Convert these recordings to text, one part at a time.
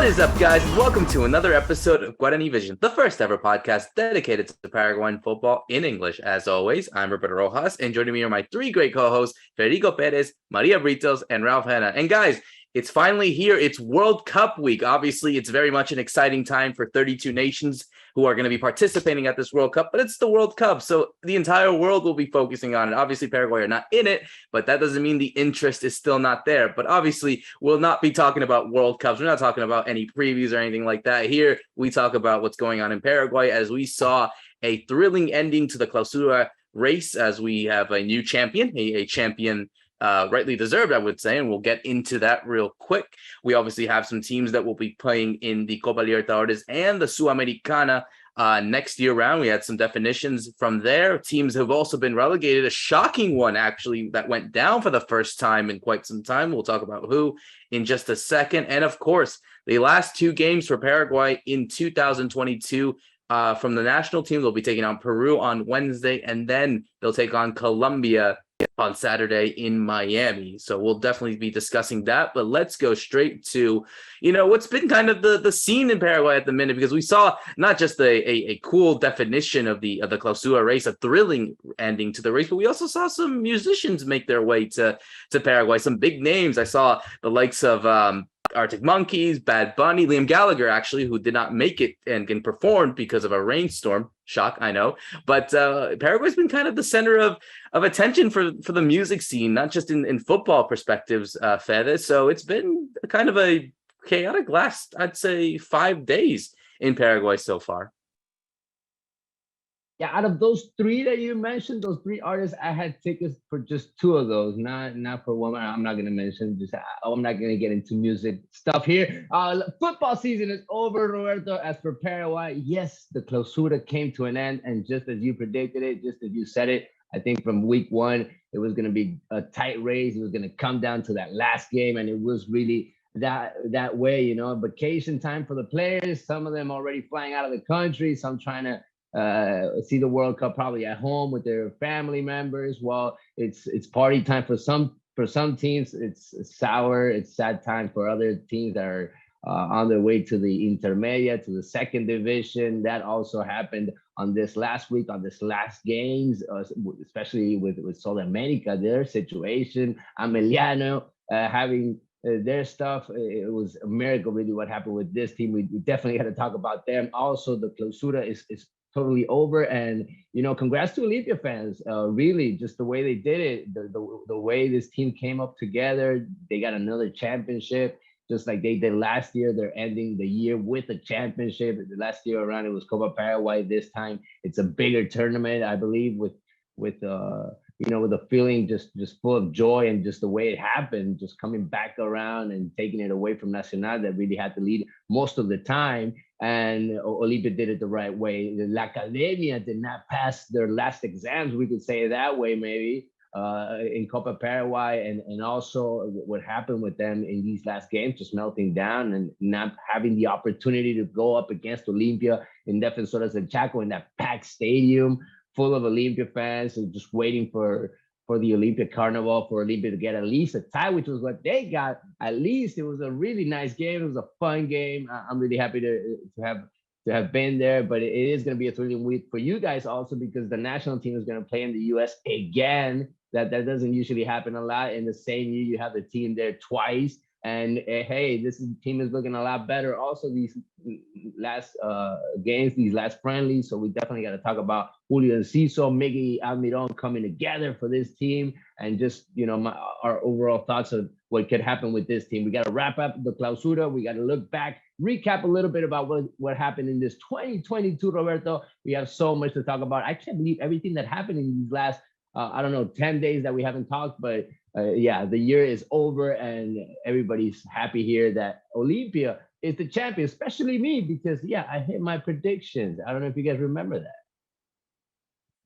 What is up, guys, and welcome to another episode of Guarani Vision, the first ever podcast dedicated to Paraguayan football in English. As always, I'm Roberto Rojas, and joining me are my three great co-hosts, Fede Perez, Maria Britos, and Ralph Hannah. And guys, it's finally here. It's World Cup week. Obviously, it's very much an exciting time for 32 nations who are going to be participating at this World Cup, but it's the World Cup, so the entire world will be focusing on it. Obviously, Paraguay are not in it, but that doesn't mean the interest is still not there. But obviously, we'll not be talking about World Cups. We're not talking about any previews or anything like that. Here, we talk about what's going on in Paraguay as we saw a thrilling ending to the Clausura race as we have a new champion, a champion rightly deserved, I would say, and we'll get into that real quick. We obviously have some teams that will be playing in the Copa Libertadores and the Sudamericana next year round. We had some definitions from there. Teams have also been relegated. A shocking one, actually, that went down for the first time in quite some time. We'll talk about who in just a second. And of course, the last two games for Paraguay in 2022 from the national team, they'll be taking on Peru on Wednesday, and then they'll take on Colombia on Saturday in Miami. So we'll definitely be discussing that, but let's go straight to, what's been kind of the scene in Paraguay at the minute, because we saw not just a cool definition of the Clausura race, a thrilling ending to the race, but we also saw some musicians make their way to Paraguay, some big names. I saw the likes of Arctic Monkeys, Bad Bunny, Liam Gallagher, actually, who did not make it and can perform because of a rainstorm. Shock, I know. But Paraguay's been kind of the center of attention for the music scene, not just in football perspectives, Fede. So it's been kind of a chaotic last, I'd say, 5 days in Paraguay so far. Yeah, out of those three that you mentioned, those three artists, I had tickets for just two of those, not for one. I'm not gonna mention. I'm not gonna get into music stuff here. Football season is over, Roberto. As for Paraguay, yes, the Clausura came to an end, and just as you predicted it, just as you said it, I think from week one it was gonna be a tight race. It was gonna come down to that last game, and it was really that way. Vacation time for the players. Some of them already flying out of the country. Some trying to see the World Cup probably at home with their family members. Well, it's party time for some teams. It's sour, it's sad time for other teams that are on their way to the Intermedia, to the second division. That also happened on this last week, on this last games, especially with Sol America, their situation. Ameliano having their stuff. It was a miracle, really, what happened with this team. We definitely had to talk about them. Also, the Clausura is totally over, and congrats to Olimpia fans. Really, just the way they did it, the way this team came up together. They got another championship, just like they did last year. They're ending the year with a championship. The last year around, it was Copa Paraguay. This time, it's a bigger tournament, I believe, with a feeling just full of joy, and just the way it happened, just coming back around and taking it away from Nacional that really had to lead most of the time. And Olimpia did it the right way. La Academia did not pass their last exams, we could say it that way, maybe, in Copa Paraguay. And also what happened with them in these last games, just melting down and not having the opportunity to go up against Olimpia in Defensores del Chaco in that packed stadium full of Olimpia fans, and just waiting for the Olimpia Carnival, for Olimpia to get at least a tie, which was what they got. At least it was a really nice game. It was a fun game. I'm really happy to have been there, but it is going to be a thrilling week for you guys also, because the national team is going to play in the U.S. again. That doesn't usually happen a lot. In the same year, you have the team there twice. And hey, this team is looking a lot better. Also, these last games, these last friendlies. So we definitely got to talk about Julio Enciso, Miggy Almiron coming together for this team, and just our overall thoughts of what could happen with this team. We got to wrap up the Clausura. We got to look back, recap a little bit about what happened in this 2022, Roberto. We have so much to talk about. I can't believe everything that happened in these last 10 days that we haven't talked, but yeah, the year is over, and everybody's happy here that Olimpia is the champion, especially me, because I hit my predictions. I don't know if you guys remember that.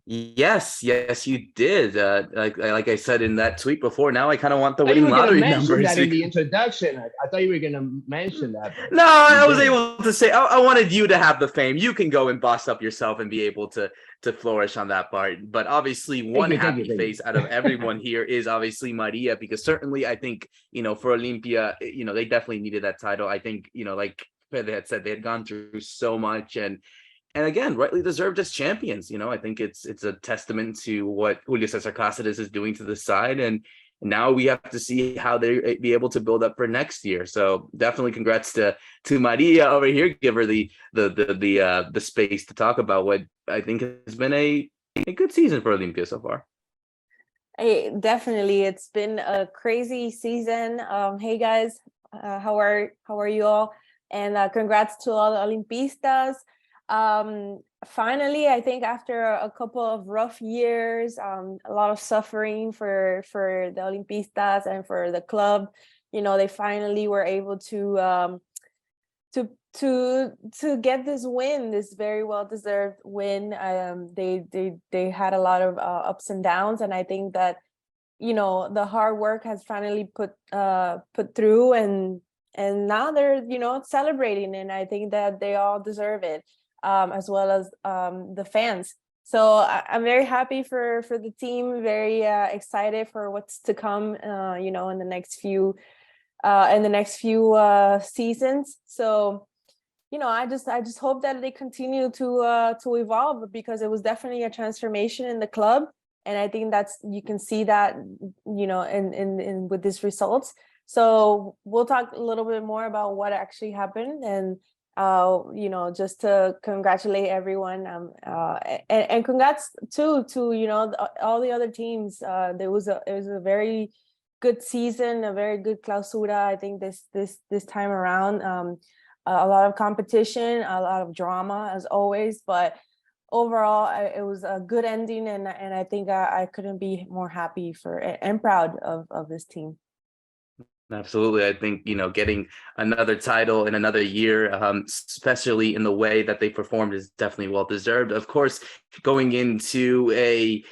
Yes, you did. Like I said in that tweet before, now I kind of want the I thought you winning were gonna lottery mention numbers. that in the introduction. I thought you were gonna mention that, but No, you I was didn't. able to say I wanted you to have the fame. You can go and boss up yourself and be able to flourish on that part. But obviously, Thank one you, thank you, happy thank face out of everyone here is obviously Maria, because certainly I think for Olimpia, they definitely needed that title. I think like they had said, they had gone through so much, and again, rightly deserved as champions. I think it's a testament to what Julio Cesar Cáceres is doing to the side, and now we have to see how they be able to build up for next year. So definitely congrats to Maria over here. Give her the space to talk about what I think has been a good season for Olimpia so far. Definitely, it's been a crazy season. Hey guys, how are you all? And congrats to all the Olimpistas. Finally, I think after a couple of rough years, a lot of suffering for the Olimpistas and for the club, they finally were able to get this win, this very well deserved win. They had a lot of ups and downs, and I think that the hard work has finally put through, and now they're celebrating, and I think that they all deserve it, as well as the fans. So I'm very happy for the team, very excited for what's to come in the next few seasons. So I just hope that they continue to evolve, because it was definitely a transformation in the club, and I think you can see that in with these results. So we'll talk a little bit more about what actually happened, and just to congratulate everyone, and congrats to all the other teams. It was a very good season, a very good clausura. I think this time around, a lot of competition, a lot of drama as always, but overall it was a good ending, and I think I couldn't be more happy for and proud of this team. Absolutely. I think, getting another title in another year, especially in the way that they performed, is definitely well deserved. Of course, going into a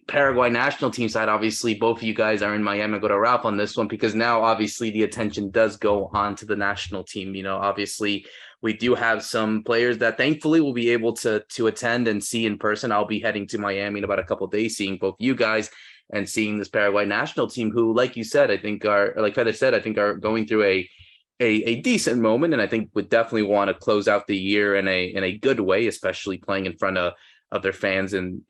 Paraguay national team side, obviously both of you guys are in Miami. Go to Ralph on this one, because now obviously the attention does go on to the national team. Obviously we do have some players that thankfully will be able to attend and see in person. I'll be heading to Miami in about a couple of days, seeing both you guys and seeing this Paraguay national team, who, like you said, I think like Fede said, I think are going through a decent moment, and I think would definitely want to close out the year in a good way, especially playing in front of their fans in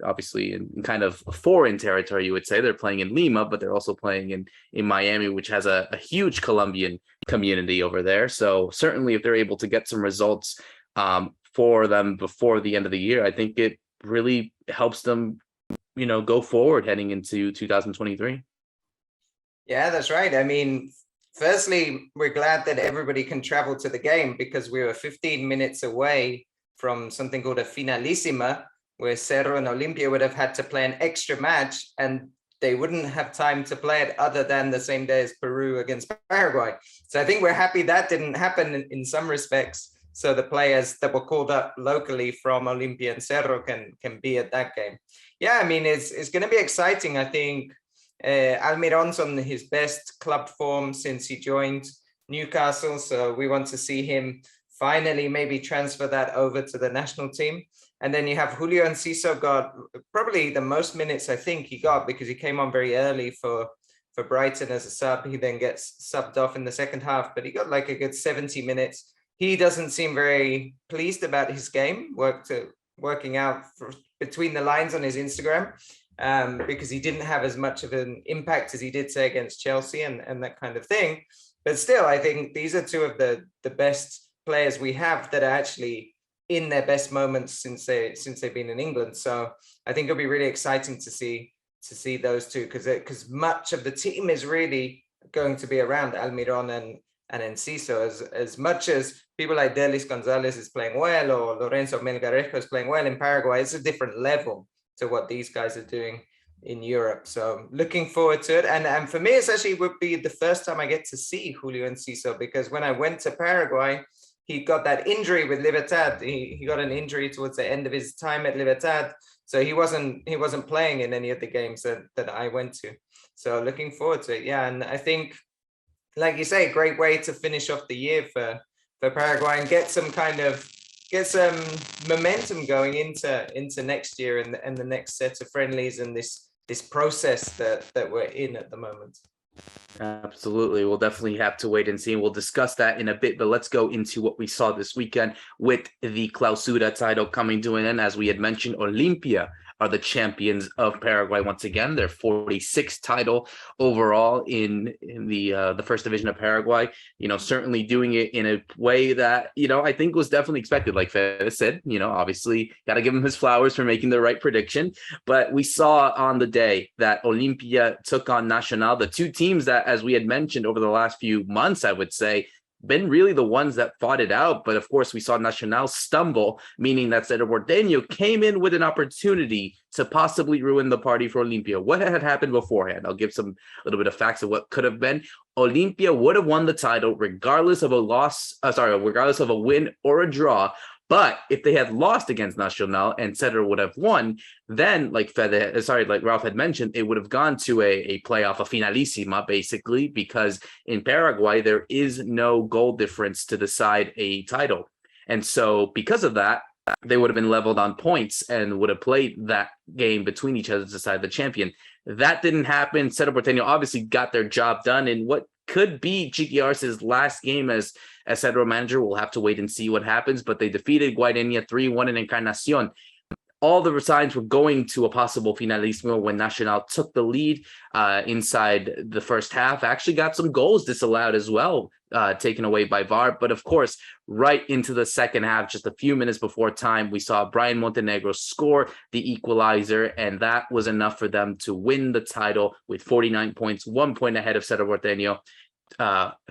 obviously in kind of foreign territory. You would say they're playing in Lima, but they're also playing in Miami, which has a huge Colombian community over there. So certainly if they're able to get some results for them before the end of the year, I think it really helps them go forward heading into 2023. Yeah, that's right. I mean, firstly, we're glad that everybody can travel to the game, because we were 15 minutes away from something called a finalissima, where Cerro and Olimpia would have had to play an extra match, and they wouldn't have time to play it other than the same day as Peru against Paraguay. So I think we're happy that didn't happen in some respects. So the players that were called up locally from Olimpia and Cerro can be at that game. Yeah, I mean, it's going to be exciting. I think Almiron's on his best club form since he joined Newcastle. So we want to see him finally maybe transfer that over to the national team. And then you have Julio Enciso, got probably the most minutes I think he got, because he came on very early for Brighton as a sub. He then gets subbed off in the second half, but he got like a good 70 minutes. He doesn't seem very pleased about his game, working out between the lines on his Instagram, because he didn't have as much of an impact as he did, say, against Chelsea and that kind of thing. But still, I think these are two of the best players we have that are actually in their best moments since they've been in England. So I think it'll be really exciting to see those two, because much of the team is really going to be around Almiron and Enciso. As much as people like Delis Gonzalez is playing well, or Lorenzo Melgarejo is playing well in Paraguay, it's a different level to what these guys are doing in Europe. So looking forward to it. And for me, it actually would be the first time I get to see Julio Enciso, because when I went to Paraguay, he got that injury with Libertad. He got an injury towards the end of his time at Libertad. So he wasn't playing in any of the games that I went to. So looking forward to it. Yeah, and I think, like you say, great way to finish off the year for Paraguay and get some momentum going into next year and the next set of friendlies and this process that we're in at the moment. Absolutely. We'll definitely have to wait and see. We'll discuss that in a bit, but let's go into what we saw this weekend with the Clausura title coming to an end. As we had mentioned, Olimpia are the champions of Paraguay once again. Their 46th title overall in the first division of Paraguay. Certainly doing it in a way that, I think was definitely expected. Like Fede said, obviously got to give him his flowers for making the right prediction. But we saw on the day that Olimpia took on Nacional, the two teams that, as we had mentioned over the last few months, I would say, been really the ones that fought it out. But of course, we saw Nacional stumble, meaning that Cerro Porteño came in with an opportunity to possibly ruin the party for Olimpia. What had happened beforehand? I'll give a little bit of facts of what could have been. Olimpia would have won the title regardless of regardless of a win or a draw. But if they had lost against Nacional and Cerro would have won, then like Ralph had mentioned, it would have gone to a playoff, a finalissima, basically, because in Paraguay, there is no goal difference to decide a title. And so because of that, they would have been leveled on points and would have played that game between each other to decide the champion. That didn't happen. Cerro Porteño obviously got their job done in what could be Chiqui Arce's last game as Cerro manager. We'll have to wait and see what happens, but they defeated Guarani 3-1 in Encarnacion. All the signs were going to a possible finalissimo when Nacional took the lead inside the first half. Actually got some goals disallowed as well, taken away by VAR. But of course, right into the second half, just a few minutes before time, we saw Brian Montenegro score the equalizer, and that was enough for them to win the title with 49 points, 1 point ahead of Cerro Porteño,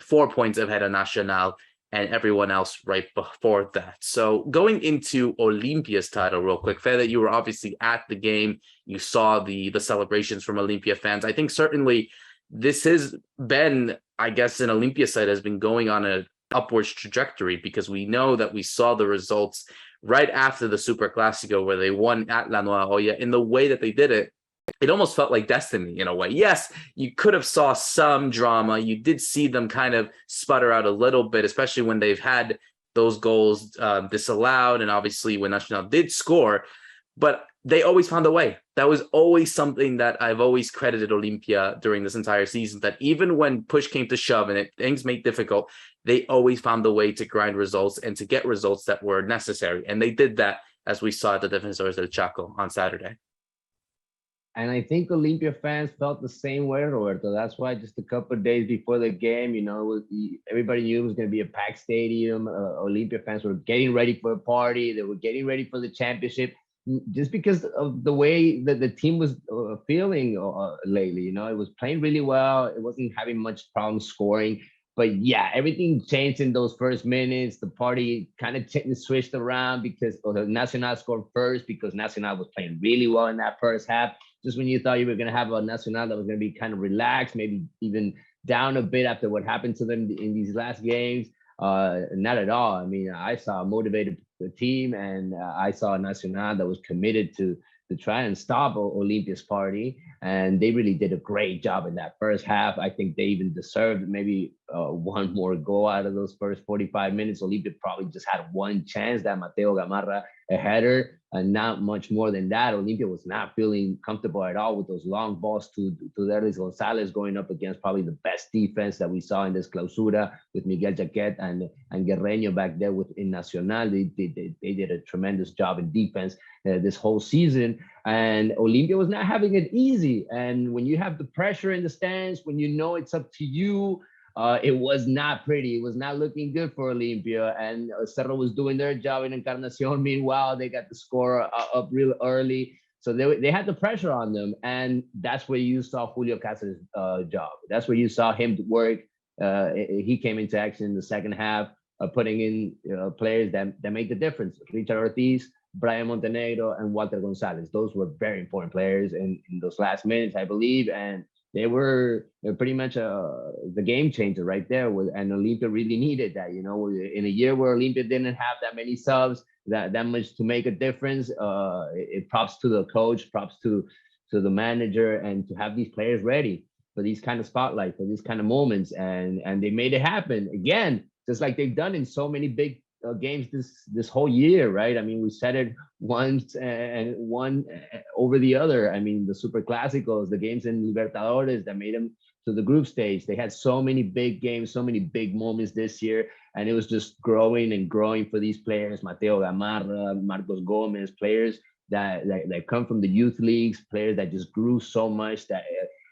4 points ahead of Nacional, and everyone else right before that. So going into Olimpia's title real quick, Fede, you were obviously at the game. You saw the celebrations from Olimpia fans. I think certainly this has been, I guess, an Olimpia side has been going on an upwards trajectory, because we know that we saw the results right after the Super Clásico where they won at La Nueva Olla. In the way that they did it, it almost felt like destiny in a way. Yes, you could have saw some drama. You did see them kind of sputter out a little bit, especially when they've had those goals disallowed, and obviously when Nacional did score, but they always found a way. That was always something that I've always credited Olimpia during this entire season, that even when push came to shove and things made difficult, they always found a way to grind results and to get results that were necessary. And they did that, as we saw at the Defensores del Chaco on Saturday. And I think Olimpia fans felt the same way, Roberto. That's why just a couple of days before the game, everybody knew it was going to be a packed stadium. Olimpia fans were getting ready for a party. They were getting ready for the championship, just because of the way that the team was feeling lately. It was playing really well. It wasn't having much problem scoring. But yeah, everything changed in those first minutes. The party kind of switched around because Nacional scored first, because Nacional was playing really well in that first half. Just when you thought you were going to have a Nacional that was going to be kind of relaxed, maybe even down a bit after what happened to them in these last games. Not at all. I mean, I saw a motivated team, and I saw a Nacional that was committed to try and stop Olimpia's party. And they really did a great job in that first half. I think they even deserved maybe one more goal out of those first 45 minutes. Olimpia probably just had one chance, that Mateo Gamarra, a header, and not much more than that. Olimpia was not feeling comfortable at all with those long balls to Derlis Gonzalez, going up against probably the best defense that we saw in this Clausura, with Miguel Jaquet and Guerreño back there in Nacional. They did a tremendous job in defense this whole season. And Olimpia was not having it easy. And when you have the pressure in the stands, when you know it's up to you, it was not pretty. It was not looking good for Olimpia. And Cerro was doing their job in Encarnacion. Meanwhile, they got the score up real early. So they had the pressure on them. And that's where you saw Julio Cáceres' job. That's where you saw him work. He came into action in the second half, putting in players that made the difference. Richard Ortiz, Brian Montenegro, and Walter Gonzalez. Those were very important players in those last minutes, I believe. And they were pretty much the game changer right there. And Olimpia really needed that. In a year where Olimpia didn't have that many subs, that much to make a difference. It props to the coach, props to the manager, and to have these players ready for these kind of spotlight, for these kind of moments, and they made it happen again, just like they've done in so many big games this whole year, right? I mean, we said it once and one over the other. I mean, the Super Clásicos, the games in Libertadores that made them to the group stage. They had so many big games, so many big moments this year, and it was just growing and growing for these players. Mateo Gamarra, Marcos Gomez, players that come from the youth leagues, players that just grew so much that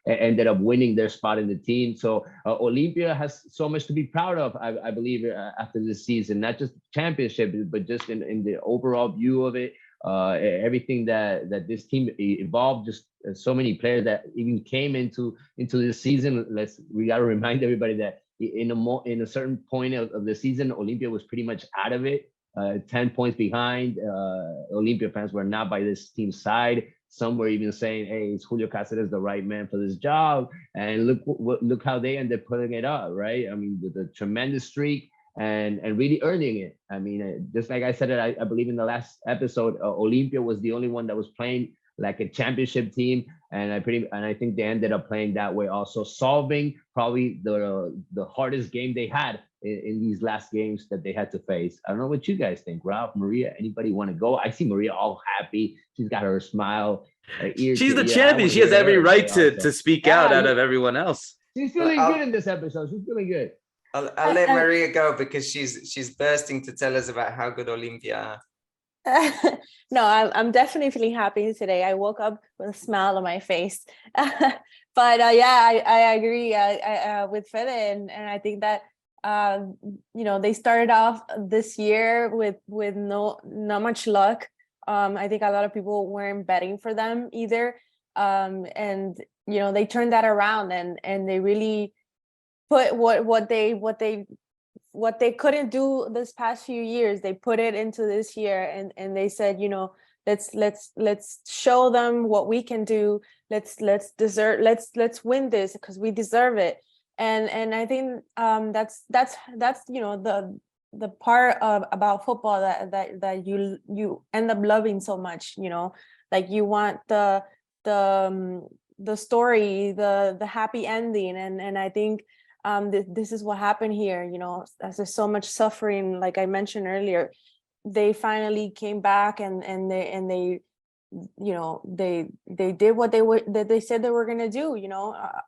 ended up winning their spot in the team. So Olimpia has so much to be proud of, I believe, after this season, not just championship, but just in the overall view of it. Everything that this team evolved, just so many players that even came into this season. We got to remind everybody that in a certain point of the season, Olimpia was pretty much out of it, 10 points behind. Olimpia fans were not by this team's side. Some were even saying, "Hey, is Julio Cáceres the right man for this job?" And look how they ended up putting it up, right? I mean, with a tremendous streak and really earning it. I mean, just like I said, I believe in the last episode, Olimpia was the only one that was playing like a championship team, and I think they ended up playing that way, also solving probably the hardest game they had in these last games that they had to face. I don't know what you guys think. Ralph, Maria, anybody want to go? I see Maria all happy. She's got her smile. She's the champion. She has every right to speak out of everyone else. She's feeling good in this episode. She's feeling good. I'll let Maria go because she's bursting to tell us about how good Olimpia are. No, I'm definitely feeling happy today. I woke up with a smile on my face. But yeah, I agree with Fede, and I think that they started off this year with not much luck. I think a lot of people weren't betting for them either, and they turned that around and they really put what they couldn't do this past few years, they put it into this year, and they said, let's show them what we can do. Let's win this because we deserve it. And I think that's the part about football that you end up loving so much. Like you want the story, the happy ending, and I think this is what happened here. As there's so much suffering, like I mentioned earlier, they finally came back and they did what they said they were gonna do.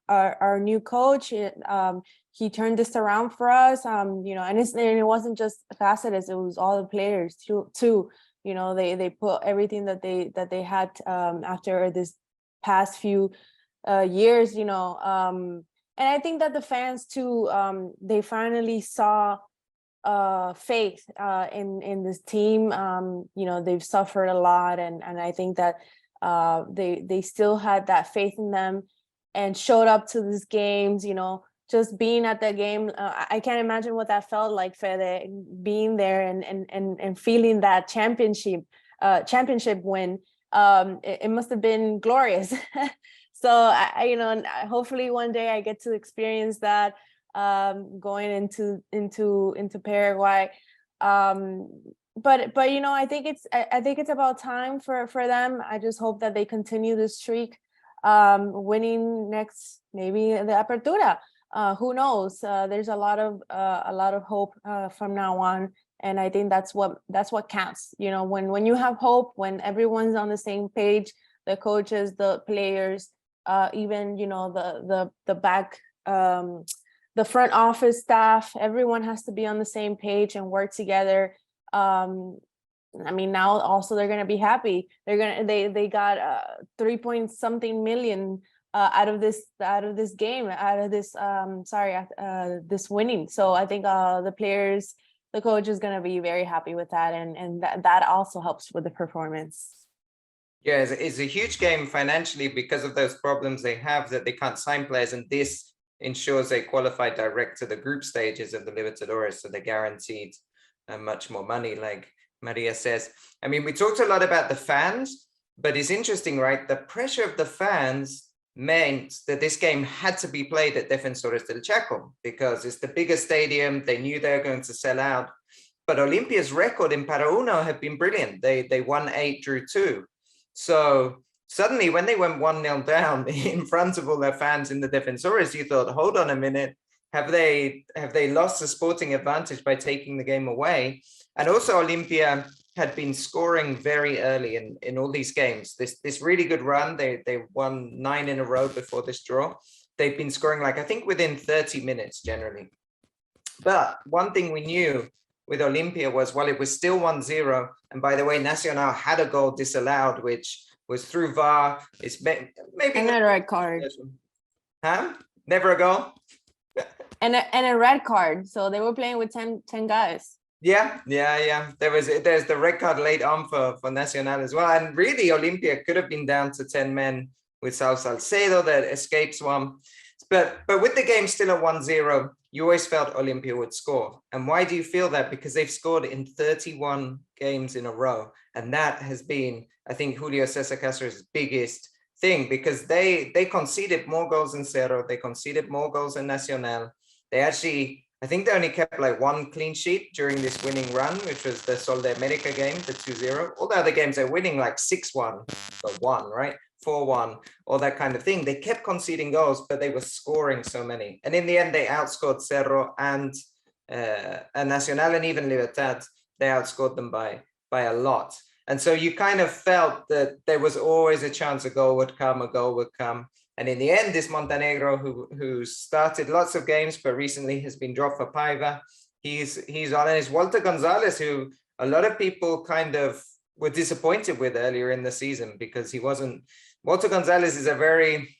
Our new coach, he turned this around for us. And it wasn't just Cáceres, it was all the players too. They put everything that they had after this past few years. And I think that the fans too, they finally saw faith in this team. They've suffered a lot, and I think that they still had that faith in them and showed up to these games. Just being at the game, I can't imagine what that felt like, Fede, being there and feeling that championship win. It must have been glorious. So hopefully one day I get to experience that going into Paraguay. But I think it's about time for them. I just hope that they continue this streak, winning next, maybe the Apertura. Who knows? There's a lot of hope from now on, and I think that's what counts. When you have hope, when everyone's on the same page, the coaches, the players, even the back, the front office staff, everyone has to be on the same page and work together. Now also they're gonna be happy. They got 3-point-something million out of this game, this winning. So I think the players, the coach is gonna be very happy with that, and that also helps with the performance. Yeah, it's a huge game financially because of those problems they have that they can't sign players, and this ensures they qualify direct to the group stages of the Libertadores, so they're guaranteed much more money, like Maria says. We talked a lot about the fans, but it's interesting, right? The pressure of the fans meant that this game had to be played at Defensores del Chaco because it's the biggest stadium. They knew they were going to sell out. But Olimpia's record in Para Uno had been brilliant. They won 8, drew 2. So suddenly when they went 1-0 down in front of all their fans in the Defensores, you thought, hold on a minute, have they lost the sporting advantage by taking the game away? And also Olimpia had been scoring very early in all these games. This really good run, they won 9 in a row before this draw. They've been scoring, like, I think within 30 minutes generally. But one thing we knew with Olimpia was, well, it was still 1-0. And by the way, Nacional had a goal disallowed, which was through VAR. It's maybe and a red card. Huh? Never a goal? And a red card. So they were playing with 10 guys. Yeah. There's the red card late on for Nacional as well. And really, Olimpia could have been down to 10 men with Saul Salcedo that escapes one. But with the game still at 1-0, you always felt Olimpia would score. And why do you feel that? Because they've scored in 31 games in a row. And that has been, I think, Julio Cesar Cáceres' biggest thing, because they conceded more goals than Cerro. They conceded more goals than Nacional. They actually, I think they only kept like 1 clean sheet during this winning run, which was the Sol de America game, the 2-0. All the other games, they're winning like 6-1, but 1, right? 4-1, all that kind of thing. They kept conceding goals, but they were scoring so many. And in the end, they outscored Cerro and Nacional, and even Libertad. They outscored them by a lot. And so you kind of felt that there was always a chance a goal would come. And in the end, this Montenegro, who started lots of games, but recently has been dropped for Paiva, he's on. And it's Walter Gonzalez, who a lot of people kind of were disappointed with earlier in the season, because he wasn't. Walter Gonzalez is a very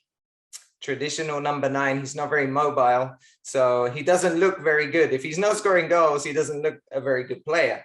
traditional number 9. He's not very mobile, so he doesn't look very good. If he's not scoring goals, he doesn't look a very good player.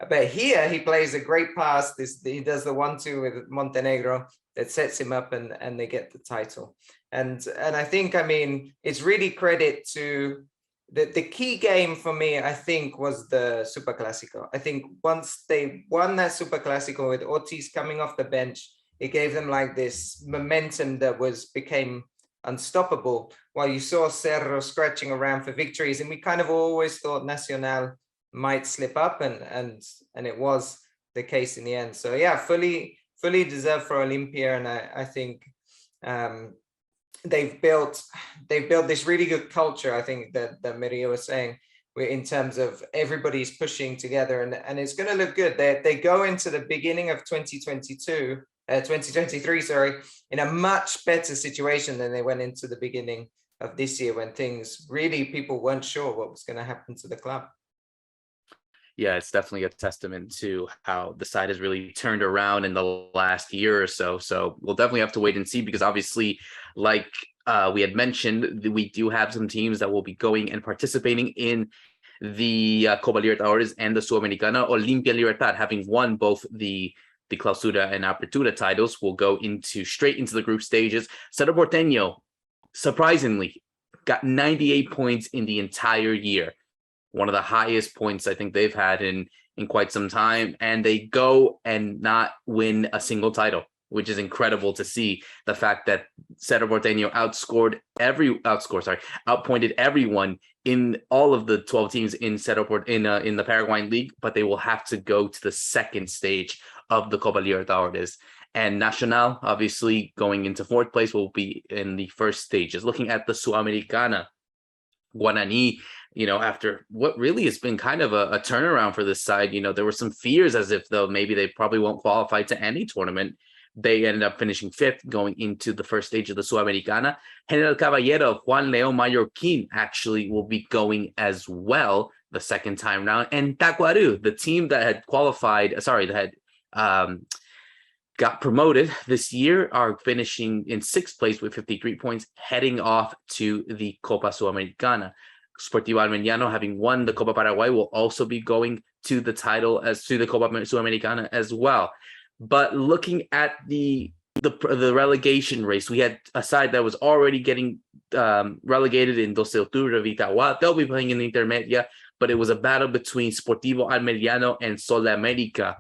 But here he plays a great pass. He does the 1-2 with Montenegro that sets him up, and they get the title. And I think, I mean, it's really credit to the key game for me, I think, was the Super Clásico. I think once they won that Super Clásico with Ortiz coming off the bench, it gave them like this momentum that became unstoppable, while you saw Cerro scratching around for victories. And we kind of always thought Nacional might slip up, and it was the case in the end. So yeah, fully deserved for Olimpia. And I think they've built this really good culture, I think, that Maria was saying, in terms of everybody's pushing together, and it's going to look good. They go into the beginning of 2023, in a much better situation than they went into the beginning of this year, when things really, people weren't sure what was going to happen to the club. Yeah, it's definitely a testament to how the side has really turned around in the last year or so. So we'll definitely have to wait and see, because obviously, like we had mentioned, we do have some teams that will be going and participating in the Copa Libertadores and the Sudamericana. Olimpia Libertad, having won both the Clausura and Apertura titles, will go straight into the group stages. Cerro Porteño, surprisingly, got 98 points in the entire year. One of the highest points I think they've had in quite some time. And they go and not win a single title, which is incredible to see. The fact that Cerro Porteño outpointed everyone in all of the 12 teams in the Paraguayan league, but they will have to go to the second stage of the Copa Libertadores. And Nacional, obviously going into 4th place, will be in the first stages. Looking at the Sudamericana, Guarani, after what really has been kind of a turnaround for this side, there were some fears as if though maybe they probably won't qualify to any tournament. They ended up finishing 5th, going into the first stage of the Sudamericana. General Caballero, Juan León Mallorquín actually will be going as well the second time round. And Tacuaru, the team that had got promoted this year, are finishing in 6th place with 53 points, heading off to the Copa Sudamericana. Sportivo Armeniano, having won the Copa Paraguay, will also be going to the title as to the Copa Sudamericana as well. But looking at the relegation race, we had a side that was already getting relegated in 12 de Octubre, Vitagua. They'll be playing in the Intermedia, but it was a battle between Sportivo Armeniano and Sol de America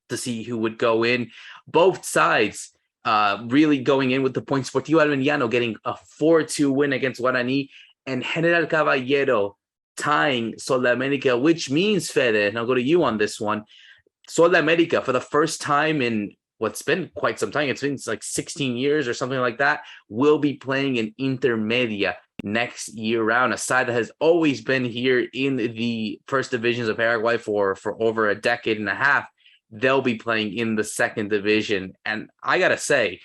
to see who would go in. Both sides really going in with the points. Sportivo Armeniano getting a 4-2 win against Guarani, and General Caballero tying Sol de America, which means, Fede, and I'll go to you on this one, Sol de America, for the first time in what's been quite some time, it's been like 16 years or something like that, will be playing in Intermedia next year round, a side that has always been here in the first divisions of Paraguay for over a decade and a half. They'll be playing in the second division. And I got to say,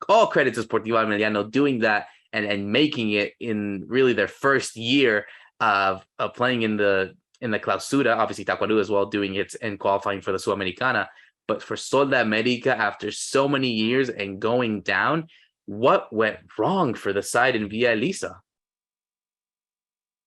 all credit to Sportivo Emiliano doing that and making it in really their first year of playing in the Clausura, obviously Tacuarembó as well, doing it and qualifying for the Sudamericana. But for Sol de America, after so many years and going down, what went wrong for the side in Villa Elisa?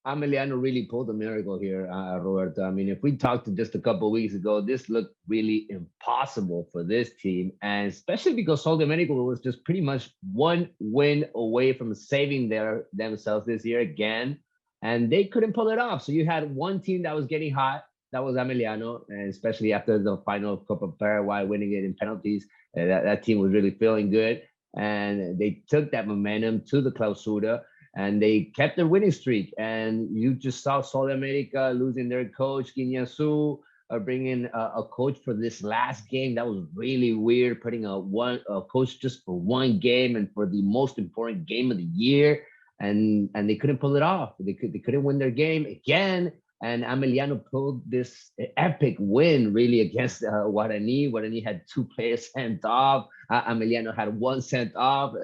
Emiliano really pulled a miracle here, Roberto. I mean, if we talked just a couple of weeks ago, this looked really impossible for this team, and especially because Sol de America was just pretty much one win away from saving themselves this year again, and they couldn't pull it off. So you had one team that was getting hot, that was Emiliano, and especially after the final of Copa Paraguay, winning it in penalties, that team was really feeling good, and they took that momentum to the Clausura. And they kept their winning streak. And you just saw Sol America losing their coach, Guiñazú, bringing a coach for this last game. That was really weird, putting a coach just for one game and for the most important game of the year. And they couldn't pull it off. They couldn't win their game again. And Emiliano pulled this epic win really against Guarani. Guarani had 2 players sent off. Emiliano had 1 sent off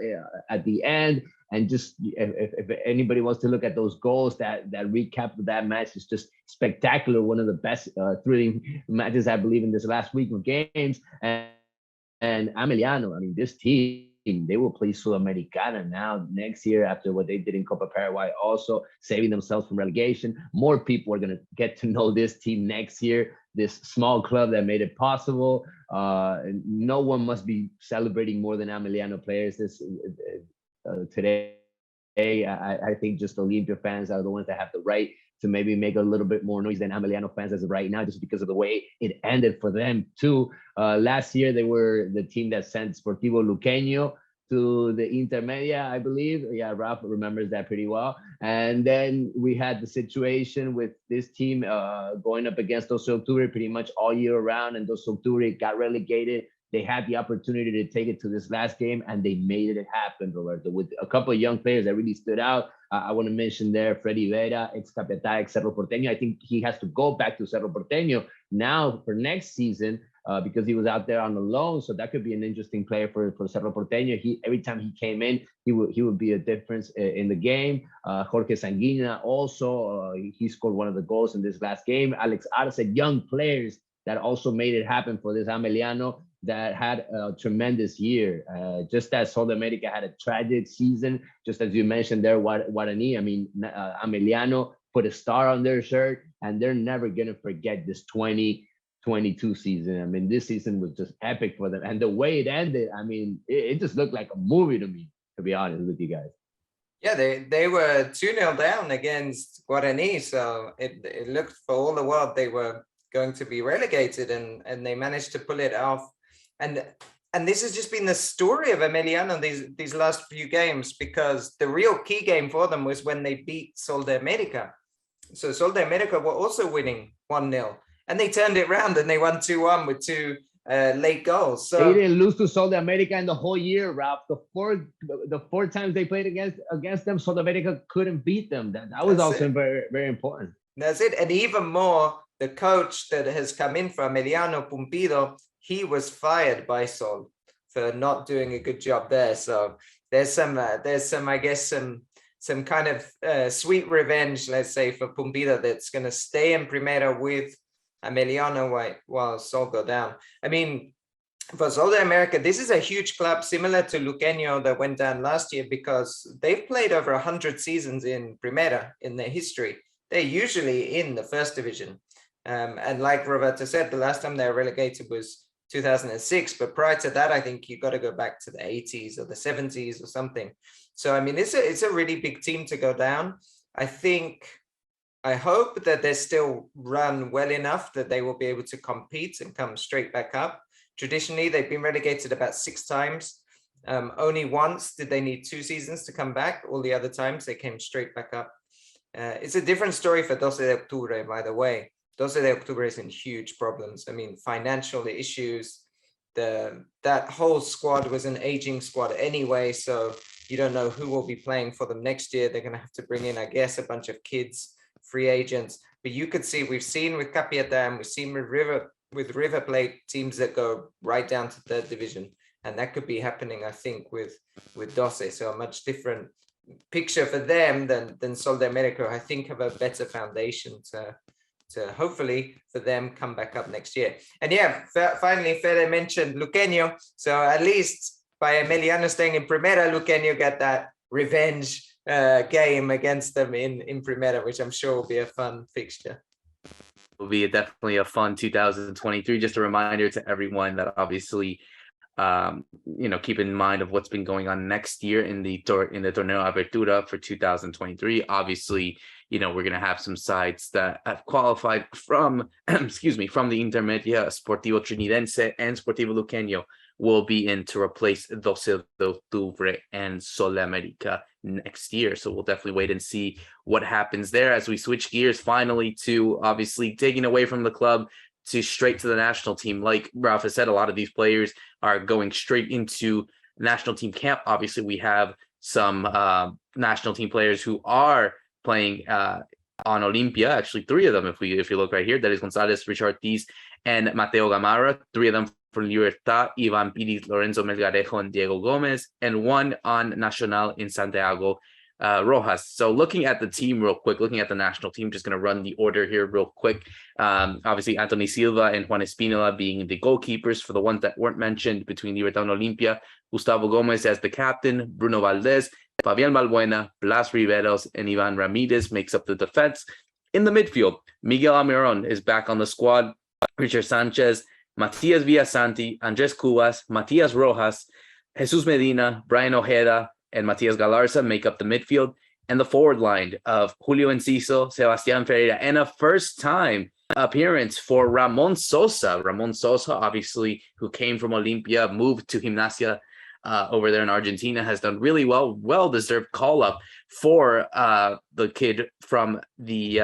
at the end. And just if anybody wants to look at those goals, that recap of that match is just spectacular. One of the best thrilling matches, I believe, in this last week of games. And Emiliano, I mean, this team, they will play Sudamericana now next year after what they did in Copa Paraguay, also saving themselves from relegation. More people are going to get to know this team next year, this small club that made it possible. No one must be celebrating more than Emiliano players today. I think just Olimpia fans are the ones that have the right to maybe make a little bit more noise than Emiliano fans as of right now, just because of the way it ended for them too. Last year, they were the team that sent Sportivo Luqueño to the Intermedia, I believe. Yeah, Ralph remembers that pretty well. And then we had the situation with this team going up against Dos Octubre pretty much all year round, and Dos Octubre got relegated. They had the opportunity to take it to this last game, and they made it happen, Roberto, with a couple of young players that really stood out. I want to mention there Freddy Vera, ex-Capitán, ex-Cerro Porteño. I think he has to go back to Cerro Porteño now for next season because he was out there on the loan. So that could be an interesting player for Cerro Porteño. Every time he came in, he would be a difference in the game. Jorge Sanguina also, he scored one of the goals in this last game. Alex Arce, young players that also made it happen for this Emiliano that had a tremendous year. Just as Sol America had a tragic season, just as you mentioned there, Guarani, I mean, Emiliano put a star on their shirt, and they're never going to forget this 2022 season. I mean, this season was just epic for them. And the way it ended, I mean, it just looked like a movie to me, to be honest with you guys. Yeah, they were 2-0 down against Guarani, so it looked for all the world they were going to be relegated, and they managed to pull it off. And this has just been the story of Emiliano these last few games, because the real key game for them was when they beat Sol de America. So Sol de America were also winning 1-0, and they turned it around and they won 2-1 with 2 late goals. So they didn't lose to Sol de America in the whole year, Ralph. The four times they played against them, Sol de America couldn't beat them. That was also very, very important. That's it. And even more, the coach that has come in for Emiliano, Pumpido, he was fired by Sol for not doing a good job there. So there's some I guess some kind of sweet revenge, let's say, for Pumpido, that's going to stay in Primera with Emiliano while Sol go down. I mean, for Sol de America, this is a huge club similar to Luqueño that went down last year, because they've played over 100 seasons in Primera in their history. They're usually in the first division. And like Roberto said, the last time they were relegated was 2006, but prior to that, I think you got to go back to the 80s or the 70s or something. So I mean, it's a really big team to go down. I hope that they're still run well enough that they will be able to compete and come straight back up. Traditionally, they've been relegated about 6 times. Only once did they need 2 seasons to come back. All the other times they came straight back up. It's a different story for 12 de Octubre, by the way. 12 de Octubre is in huge problems. I mean, financial issues. That whole squad was an aging squad anyway, so you don't know who will be playing for them next year. They're going to have to bring in, I guess, a bunch of kids, free agents. But you could see, we've seen with Capiatán, we've seen with River Plate, teams that go right down to third division, and that could be happening, I think, with 12. So a much different picture for them than Sol de America. I think have a better foundation to hopefully for them come back up next year. And yeah, finally, Fede mentioned Luqueño. So at least by Emiliano staying in Primera, Luqueño got that revenge game against them in Primera, which I'm sure will be a fun fixture. Will be definitely a fun 2023. Just a reminder to everyone that obviously, keep in mind of what's been going on next year in the Torneo Apertura for 2023. Obviously, we're going to have some sides that have qualified from, from the Intermedia. Sportivo Trinidense and Sportivo Luqueño will be in to replace 12 de Octubre and Sol de America next year. So we'll definitely wait and see what happens there as we switch gears finally to obviously taking away from the club to straight to the national team. Like Ralph has said, a lot of these players are going straight into national team camp. Obviously, we have some national team players who are playing on Olimpia. Actually, three of them, if you look right here, that is Gonzalez, Richard Ortiz, and Mateo Gamarra. Three of them from Libertad, Ivan Piris, Lorenzo Melgarejo, and Diego Gomez, and one on Nacional in Santiago, Rojas. So looking at the team real quick, looking at the national team, just going to run the order here real quick. Obviously, Anthony Silva and Juan Espinola being the goalkeepers for the ones that weren't mentioned between Libertad and Olimpia. Gustavo Gomez as the captain, Bruno Valdez, Fabian Balbuena, Blas Riveros, and Ivan Ramirez makes up the defense. In the midfield, Miguel Almiron is back on the squad, Richard Sanchez, Matias Villasanti, Andres Cubas, Matias Rojas, Jesus Medina, Brian Ojeda, and Matias Galarza make up the midfield, and the forward line of Julio Enciso, Sebastián Ferreira, and a first-time appearance for Ramon Sosa. Ramon Sosa, obviously, who came from Olimpia, moved to Gimnasia over there in Argentina, has done really well, well-deserved call-up for the kid from the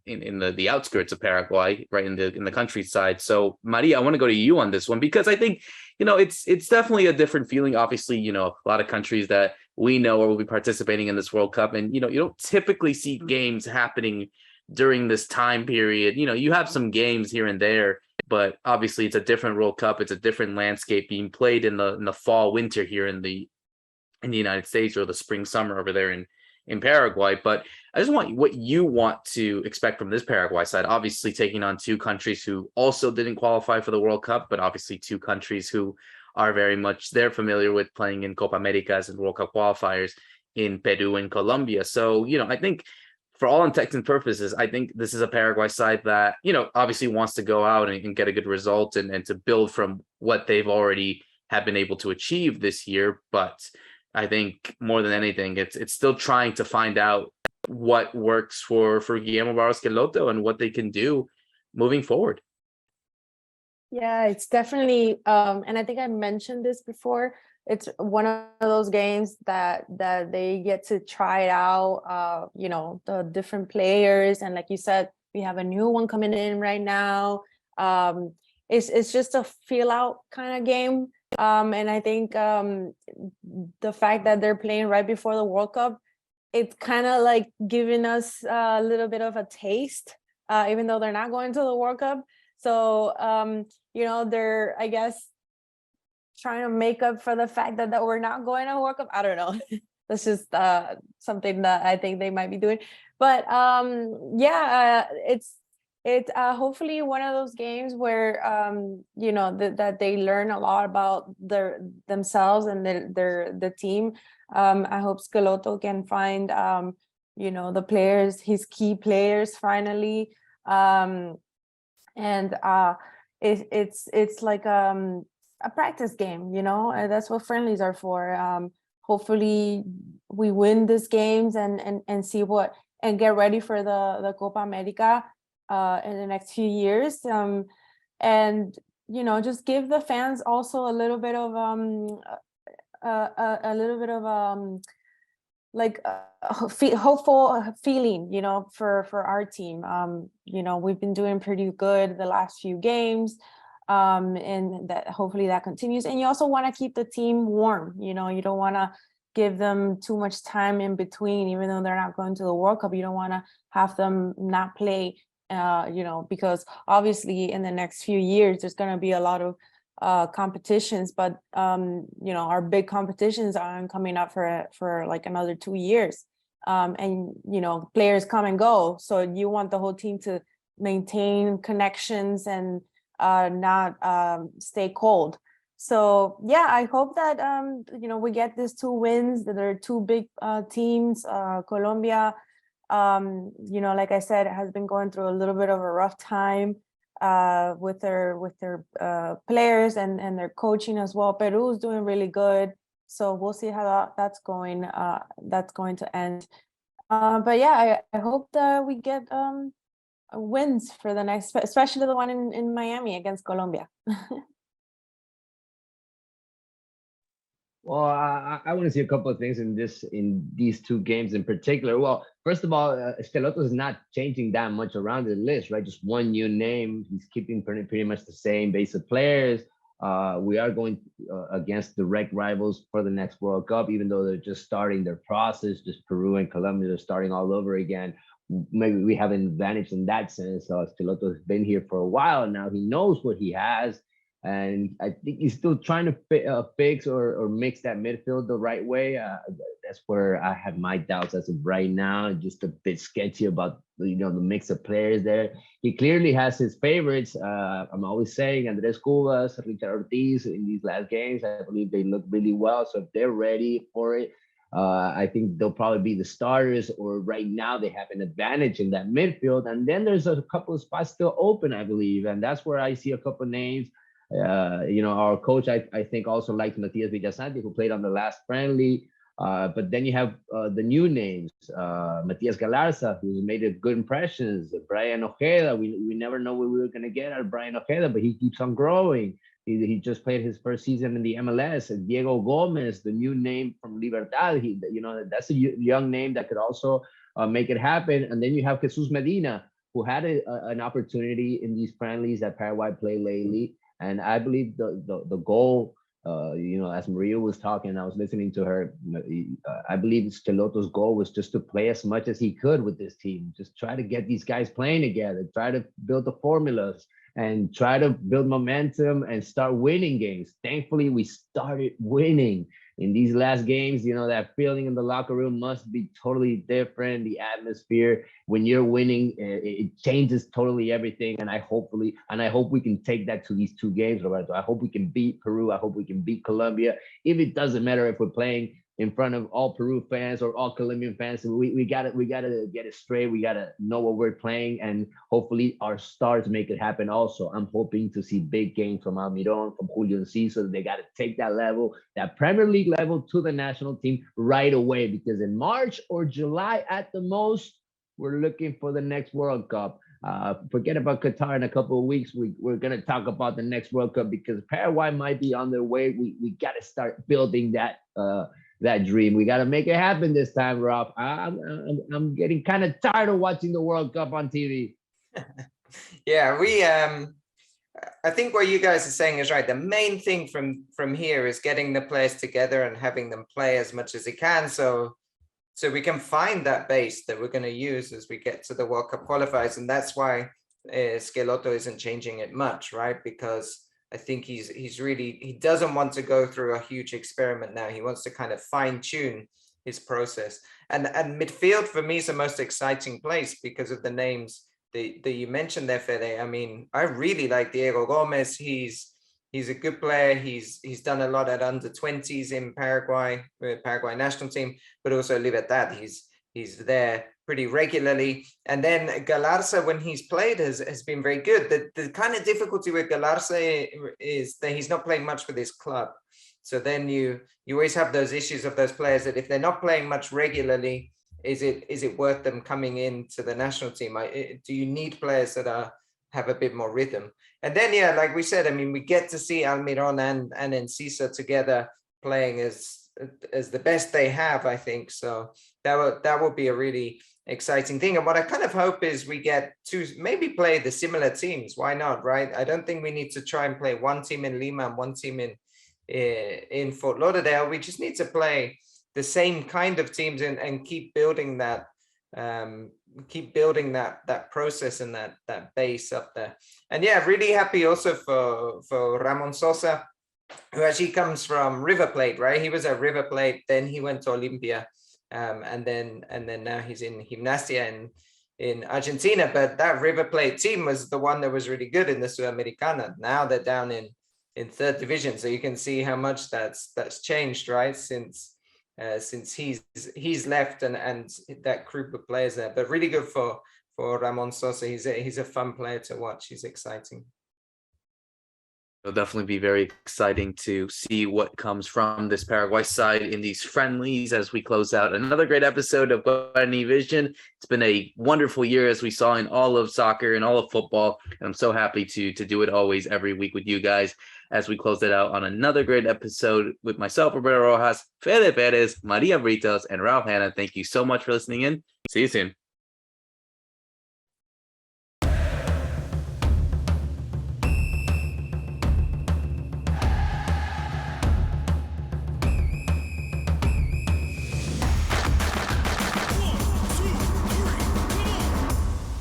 in the outskirts of Paraguay, right in the countryside. So, Maria, I want to go to you on this one because I think it's definitely a different feeling. Obviously, a lot of countries that we know will be participating in this World Cup, and you don't typically see games happening during this time period. You have some games here and there, but obviously it's a different World Cup. It's a different landscape being played in the fall, winter here in the United States, or the spring, summer over there in Paraguay. But I just want what you want to expect from this Paraguay side. Obviously taking on two countries who also didn't qualify for the World Cup, but obviously two countries who are very much familiar with playing in Copa Americas and World Cup qualifiers in Peru and Colombia. So, I think for all intents and purposes, I think this is a Paraguay side that, obviously wants to go out and get a good result and to build from what they've already have been able to achieve this year. But I think more than anything, it's still trying to find out what works for Guillermo Barros Schelotto and what they can do moving forward. Yeah, it's definitely, and I think I mentioned this before, it's one of those games that they get to try it out, the different players. And like you said, we have a new one coming in right now. It's just a feel out kind of game. And I think the fact that they're playing right before the World Cup, it's kind of like giving us a little bit of a taste, even though they're not going to the World Cup. So, they're, I guess, trying to make up for the fact that we're not going to World Cup. I don't know. That's just something that I think they might be doing. But it's hopefully one of those games where that they learn a lot about themselves and the team. I hope Schelotto can find the players, his key players finally, and it's like a practice game, and that's what friendlies are for. Hopefully we win these games and see and get ready for the Copa America in the next few years, and just give the fans also a little bit of like hopeful feeling, you know, for our team. You know, we've been doing pretty good the last few games, and that hopefully that continues. And you also want to keep the team warm. You know, you don't want to give them too much time in between, even though they're not going to the World Cup. You don't want to have them not play, you know, because obviously in the next few years there's going to be a lot of competitions, but you know, our big competitions aren't coming up for like another 2 years, and you know, players come and go, so you want the whole team to maintain connections and not stay cold. So yeah, I hope that you know, we get these 2 wins. There are 2 big teams. Colombia, you know, like I said, has been going through a little bit of a rough time with their players and their coaching as well. Peru is doing really good, so we'll see how that's going to end. But yeah, I hope that we get wins for the next, especially the one in Miami against Colombia. Well, I want to see a couple of things in these 2 games in particular. Well, first of all, Schelotto is not changing that much around the list, right? Just one new name. He's keeping pretty much the same base of players. We are going against direct rivals for the next World Cup, even though they're just starting their process. Just Peru and Colombia are starting all over again. Maybe we have an advantage in that sense. Schelotto has been here for a while now. He knows what he has. And I think he's still trying to fix or mix that midfield the right way. That's where I have my doubts as of right now. Just a bit sketchy about, you know, the mix of players there. He clearly has his favorites. I'm always saying Andres Cubas, Richard Ortiz in these last games. I believe they look really well. So if they're ready for it, I think they'll probably be the starters, or right now they have an advantage in that midfield. And then there's a couple of spots still open, I believe. And that's where I see a couple of names. You know, our coach, I think, also likes Matias Villasante, who played on the last friendly. But then you have the new names, Matias Galarza, who's made a good impressions. Brian Ojeda, we never know what we were going to get out of Brian Ojeda, but he keeps on growing. He just played his first season in the MLS. And Diego Gomez, the new name from Libertad, you know, that's a young name that could also make it happen. And then you have Jesus Medina, who had an opportunity in these friendlies that Paraguay played lately. And I believe the goal, you know, as Maria was talking, I was listening to her. I believe Schelotto's goal was just to play as much as he could with this team. Just try to get these guys playing together, try to build the formulas and try to build momentum and start winning games. Thankfully, we started winning in these last games. You know, that feeling in the locker room must be totally different. The atmosphere when you're winning, it changes totally everything. And I hope we can take that to these 2 games, Roberto. I hope we can beat Peru. I hope we can beat Colombia. If it doesn't matter if we're playing in front of all Peru fans or all Colombian fans, we gotta get it straight. We gotta know what we're playing, and hopefully our stars make it happen. Also, I'm hoping to see big games from Almiron, from Julio Enciso. They gotta take that level, that Premier League level, to the national team right away, because in March or July at the most, we're looking for the next World Cup. Forget about Qatar in a couple of weeks. We're going to talk about the next World Cup, because Paraguay might be on their way. We got to start building that dream. We got to make it happen this time, Rob. I'm getting kind of tired of watching the World Cup on TV. Yeah, I think what you guys are saying is right. The main thing from here is getting the players together and having them play as much as they can. So we can find that base that we're going to use as we get to the World Cup qualifiers. And that's why Schelotto isn't changing it much, right? Because I think he doesn't want to go through a huge experiment now. He wants to kind of fine tune his process. And midfield for me is the most exciting place because of the names that you mentioned there, Fede. I mean, I really like Diego Gomez. He's a good player. He's done a lot at under 20s in Paraguay, Paraguay national team, but also Libertad. He's there pretty regularly. And then Galarza, when he's played, has been very good. The kind of difficulty with Galarza is that he's not playing much with his club. So then you always have those issues of those players that if they're not playing much regularly, is it worth them coming into the national team? Do you need players that have a bit more rhythm? And then, yeah, like we said, I mean, we get to see Almiron and Enciso together playing as as the best they have, I think. So that would be a really exciting thing. And what I kind of hope is we get to maybe play the similar teams. Why not, right? I don't think we need to try and play one team in Lima and one team in Fort Lauderdale. We just need to play the same kind of teams and keep building that process and that base up there. And yeah, really happy also for Ramon Sosa, who actually comes from River Plate, right? He was at River Plate, then he went to Olimpia, and then now he's in Gimnasia in Argentina. But that River Plate team was the one that was really good in the Sudamericana. Now they're down in third division, so you can see how much that's changed, right? Since he's left and that group of players there. But really good for Ramon Sosa. He's a fun player to watch. He's exciting. It'll definitely be very exciting to see what comes from this Paraguay side in these friendlies as we close out another great episode of Guarani Vision. It's been a wonderful year, as we saw, in all of soccer and all of football. And I'm so happy to do it always every week with you guys as we close it out on another great episode with myself, Roberto Rojas, Fede Perez, Maria Britos, and Ralph Hannah. Thank you so much for listening in. See you soon.